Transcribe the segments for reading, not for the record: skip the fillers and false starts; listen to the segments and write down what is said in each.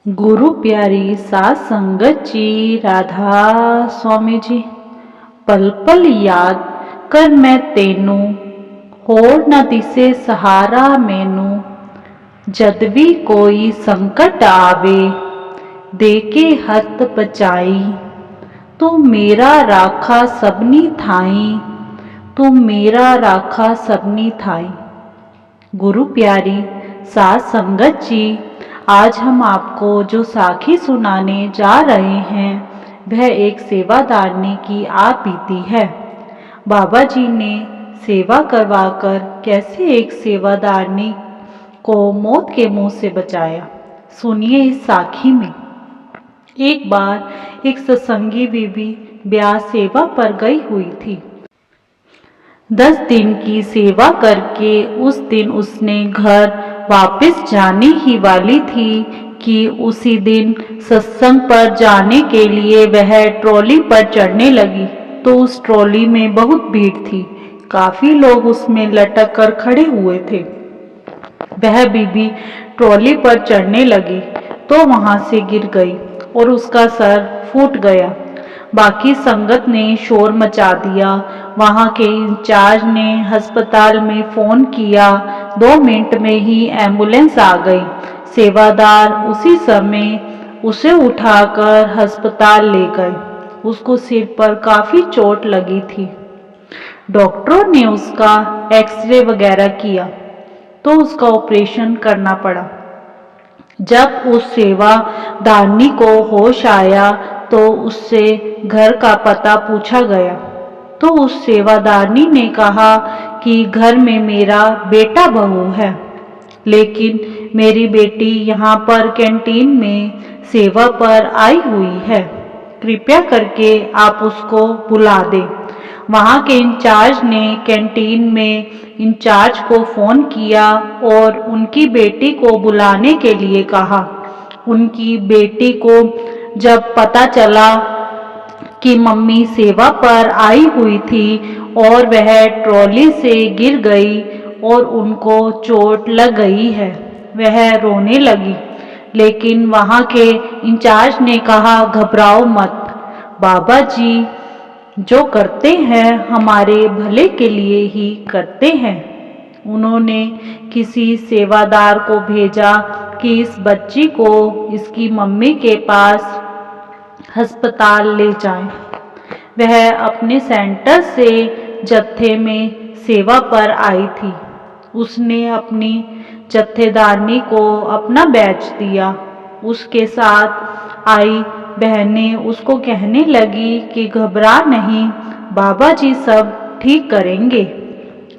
गुरु प्यारी साध संगत जी, राधा स्वामी जी। पल पल याद कर मैं तेनू, होर न दिसे सहारा मैनू। जद भी कोई संकट आवे, देके हथ बचाई। तू मेरा राखा सबनी थाई, तू मेरा राखा सबनी थाई। गुरु प्यारी साध संगत जी, आज हम आपको जो साखी सुनाने जा रहे हैं वह एक सेवादारनी की आप बीती है। बाबा जी ने सेवा करवाकर कैसे एक सेवादारनी को मौत के मुंह से बचाया, सुनिए इस साखी में। एक बार एक सत्संगी बीबी ब्याह सेवा पर गई हुई थी। 10 दिन की सेवा करके उस दिन उसने घर वापस जाने ही वाली थी कि उसी दिन सत्संग पर जाने के लिए वह ट्रॉली पर चढ़ने लगी तो उस ट्रॉली में बहुत भीड़ थी। काफी लोग उसमें लटक कर खड़े हुए थे। वह बीबी ट्रॉली पर चढ़ने लगी तो वहां से गिर गई और उसका सर फूट गया। बाकी संगत ने शोर मचा दिया। वहां के इंचार्ज ने अस्पताल में फोन किया। 2 मिनट में ही एम्बुलेंस आ गई। सेवादार उसी समय उसे उठाकर अस्पताल ले गए। उसको सिर पर काफी चोट लगी थी। डॉक्टरों ने उसका एक्सरे वगैरह किया तो उसका ऑपरेशन करना पड़ा। जब उस सेवादारनी को होश आया तो उससे घर का पता पूछा गया तो उस सेवादारनी ने कहा कि घर में मेरा बेटा बहू है, लेकिन मेरी बेटी यहाँ पर कैंटीन में सेवा पर आई हुई है। कृपया करके आप उसको बुला दें। वहाँ के इंचार्ज ने कैंटीन में इंचार्ज को फोन किया और उनकी बेटी को बुलाने के लिए कहा। उनकी बेटी को जब पता चला कि मम्मी सेवा पर आई हुई थी और वह ट्रॉली से गिर गई और उनको चोट लग गई है, वह रोने लगी। लेकिन वहाँ के इंचार्ज ने कहा, घबराओ मत, बाबा जी जो करते हैं हमारे भले के लिए ही करते हैं। उन्होंने किसी सेवादार को भेजा कि इस बच्ची को इसकी मम्मी के पास अस्पताल ले जाएं। वह अपने सेंटर से जत्थे में सेवा पर आई थी। उसने अपनी जत्थेदारनी को अपना बैच दिया। उसके साथ आई बहनें उसको कहने लगी कि घबरा नहीं, बाबा जी सब ठीक करेंगे।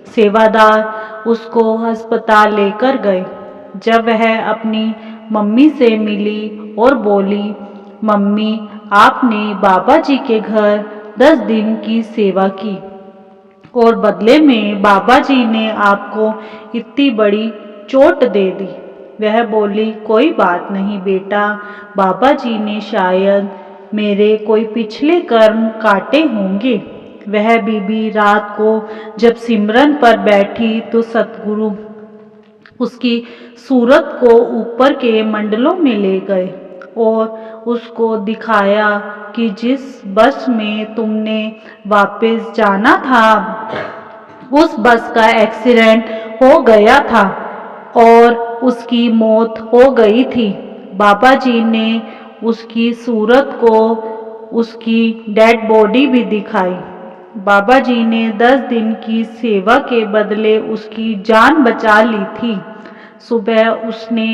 सेवादार उसको अस्पताल लेकर गए। जब वह अपनी मम्मी से मिली और बोली, मम्मी आपने बाबा जी के घर 10 दिन की सेवा की और बदले में बाबा जी ने आपको इतनी बड़ी चोट दे दी। वह बोली, कोई बात नहीं बेटा, बाबा जी ने शायद मेरे कोई पिछले कर्म काटे होंगे। वह बीबी रात को जब सिमरन पर बैठी तो सतगुरु उसकी सूरत को ऊपर के मंडलों में ले गए और उसको दिखाया कि जिस बस में तुमने वापस जाना था उस बस का एक्सीडेंट हो गया था और उसकी मौत हो गई थी। बाबा जी ने उसकी सूरत को उसकी डेड बॉडी भी दिखाई। बाबा जी ने 10 दिन की सेवा के बदले उसकी जान बचा ली थी। सुबह उसने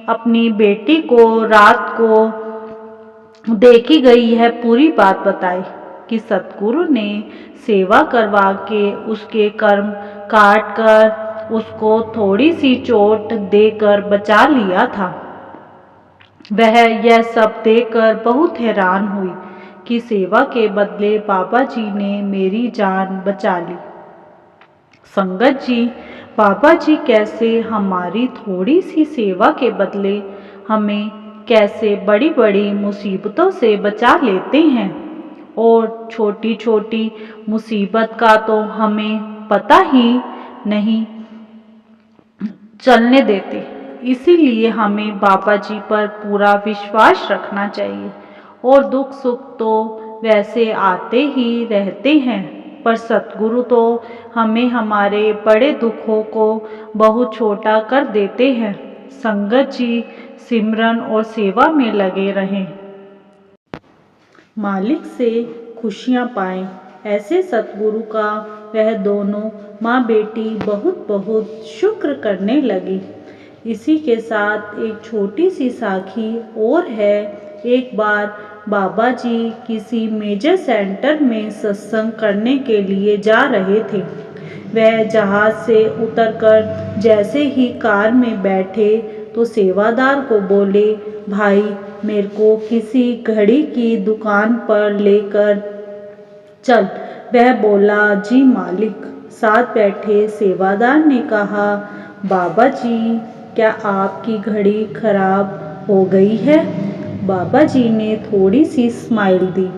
अपनी बेटी को रात को देखी गई है पूरी बात बताई कि सतगुरु ने सेवा करवा के उसके कर्म काट कर उसको थोड़ी सी चोट देकर बचा लिया था। वह यह सब देखकर बहुत हैरान हुई कि सेवा के बदले बाबा जी ने मेरी जान बचा ली। संगत जी, बाबा जी कैसे हमारी थोड़ी सी सेवा के बदले हमें कैसे बड़ी बड़ी मुसीबतों से बचा लेते हैं और छोटी छोटी मुसीबत का तो हमें पता ही नहीं चलने देते। इसीलिए हमें बाबा जी पर पूरा विश्वास रखना चाहिए। और दुख सुख तो वैसे आते ही रहते हैं, पर सतगुरु तो हमें हमारे बड़े दुखों को बहुत छोटा कर देते हैं। संगत जी सिमरन और सेवा में लगे रहें, मालिक से खुशियाँ पाएं। ऐसे सतगुरु का वह दोनों माँ बेटी बहुत बहुत शुक्र करने लगी। इसी के साथ एक छोटी सी साखी और है। एक बार बाबा जी किसी मेजर सेंटर में सत्संग करने के लिए जा रहे थे। वह जहाज से उतरकर जैसे ही कार में बैठे तो सेवादार को बोले, भाई मेरे को किसी घड़ी की दुकान पर लेकर चल। वह बोला, जी मालिक। साथ बैठे सेवादार ने कहा, बाबा जी क्या आपकी घड़ी खराब हो गई है? बाबा जी ने थोड़ी सी स्माइल दी।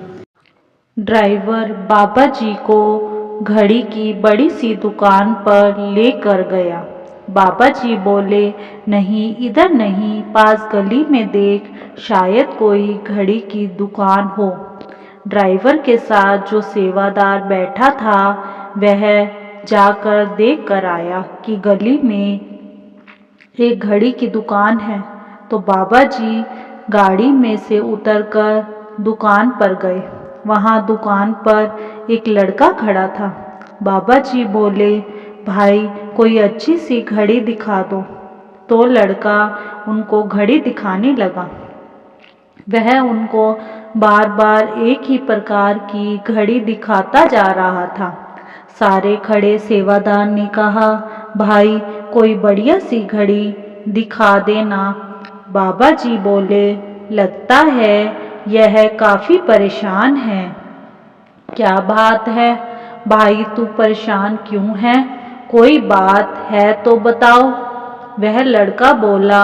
ड्राइवर बाबा जी को घड़ी की बड़ी सी दुकान पर लेकर गया। बाबा जी बोले, नहीं इधर नहीं, पास गली में देख, शायद कोई घड़ी की दुकान हो। ड्राइवर के साथ जो सेवादार बैठा था वह जाकर देख कर आया कि गली में एक घड़ी की दुकान है। तो बाबा जी गाड़ी में से उतरकर दुकान पर गए। वहाँ दुकान पर एक लड़का खड़ा था। बाबा जी बोले, भाई कोई अच्छी सी घड़ी दिखा दो। तो लड़का उनको घड़ी दिखाने लगा। वह उनको बार बार एक ही प्रकार की घड़ी दिखाता जा रहा था। सारे खड़े सेवादार ने कहा, भाई कोई बढ़िया सी घड़ी दिखा देना। बाबा जी बोले, लगता है यह काफ़ी परेशान है। क्या बात है भाई, तू परेशान क्यों है? कोई बात है तो बताओ। वह लड़का बोला,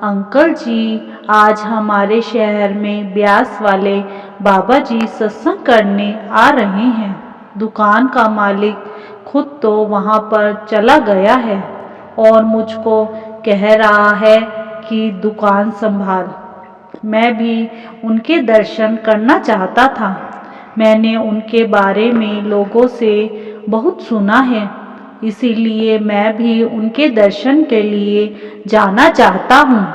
अंकल जी आज हमारे शहर में ब्यास वाले बाबा जी सत्संग करने आ रहे हैं। दुकान का मालिक खुद तो वहाँ पर चला गया है और मुझको कह रहा है कि दुकान संभाल। मैं भी उनके दर्शन करना चाहता था। मैंने उनके बारे में लोगों से बहुत सुना है, इसीलिए मैं भी उनके दर्शन के लिए जाना चाहता हूँ।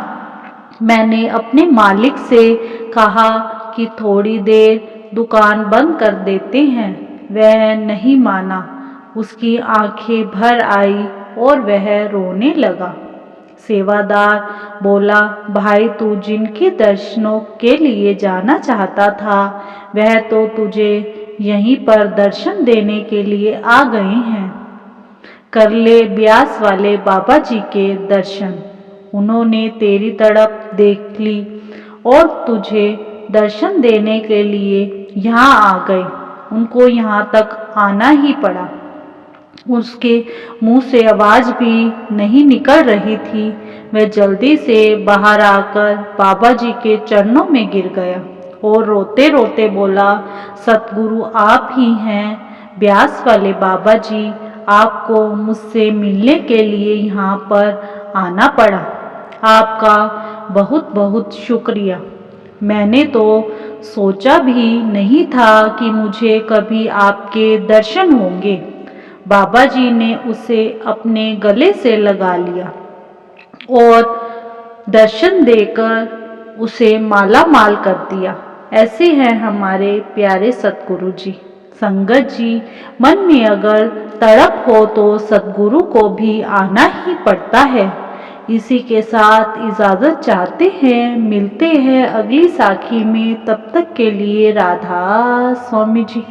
मैंने अपने मालिक से कहा कि थोड़ी देर दुकान बंद कर देते हैं। वह नहीं माना। उसकी आंखें भर आई और वह रोने लगा। सेवादार बोला, भाई तू जिनके दर्शनों के लिए जाना चाहता था वह तो तुझे यहीं पर दर्शन देने के लिए आ गए हैं। कर ले ब्यास वाले बाबा जी के दर्शन। उन्होंने तेरी तरफ देख ली और तुझे दर्शन देने के लिए यहाँ आ गए। उनको यहाँ तक आना ही पड़ा। उसके मुंह से आवाज़ भी नहीं निकल रही थी। वह जल्दी से बाहर आकर बाबा जी के चरणों में गिर गया और रोते रोते बोला, सतगुरु आप ही हैं। ब्यास वाले बाबा जी, आपको मुझसे मिलने के लिए यहाँ पर आना पड़ा। आपका बहुत बहुत शुक्रिया। मैंने तो सोचा भी नहीं था कि मुझे कभी आपके दर्शन होंगे। बाबा जी ने उसे अपने गले से लगा लिया और दर्शन देकर उसे माला माल कर दिया। ऐसे हैं हमारे प्यारे सतगुरु जी। संगत जी, मन में अगर तड़प हो तो सतगुरु को भी आना ही पड़ता है। इसी के साथ इजाज़त चाहते हैं। मिलते हैं अगली साखी में। तब तक के लिए राधा स्वामी जी।